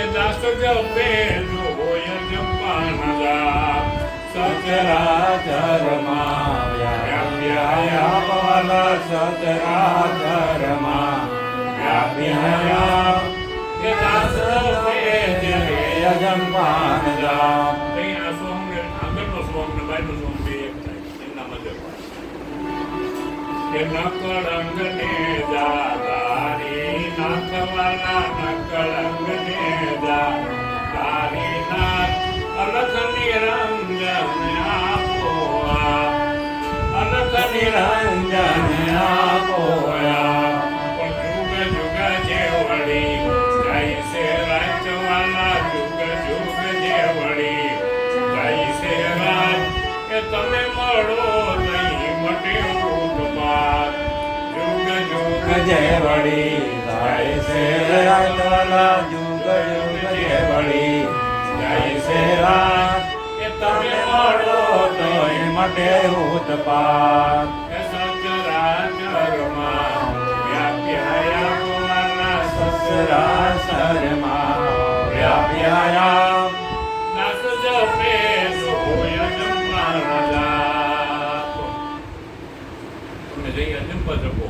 એ દાસ જપે જોય જપાનદા સચરાચરમાં વ્યાપ્યા બલ સચરાચરમાં વ્યાપ્યા એ દાસ જપે યજમાન જામ કઈ આ સોંગ આગળનો સોંગ ને બાયનો સોંગ બે એક થાય એમના મધ્ય એ નકળંગ ને દાદારી નાથવાલા નકળંગ ને દાદારી નાથ અલખ નિરંજન આપો અલખ નિરંજન આપોયા પણ જુગ જુગ જે વળી જય સે રાજવાલા જુગ જુગ જે વળી જય સે રાજ કે તમે મળો નહીં મટે ઉદપાત જુગ જુગ જય વળી જાય છે રાજવાલા જુગ જુગ જય વળી જાય છે રાજ કે તમે મળો મળો તોય મટે ઉત્પાત એ સચરાચરમાં વ્યાપ્યા તમારા સચરાચરમાં વ્યાપ્યા દાસ જપે સોય જમાનદા તમે જઈ અજંપા જપો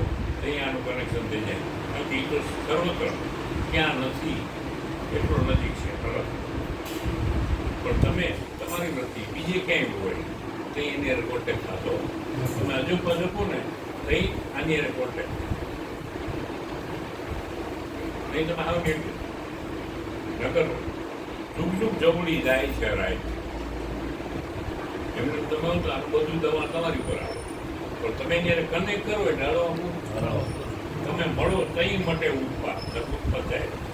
આનું કનેક્શન થઈ જાય બાકી તો સર્વત્ર ક્યાં નથી એટલો નજીક છે બરાબર પણ તમે તમારી નથી બીજે ક્યાંય હોય તો એની હારે કોન્ટેક્ટ થતો તમે અજંપા જપો ને તો આની હારે કોન્ટેક્ટ નહીં તમે હાલ કેવી નગર જુગ જુગ જવડી જાય છે રાઈટ એમને તમે તો આ બધું દવા તમારી પર આવે પણ તમે જ્યારે કનેક્ટ કરો એટલે હાલો તમે મળો તઈ માટે ઉત્પાદ પચાય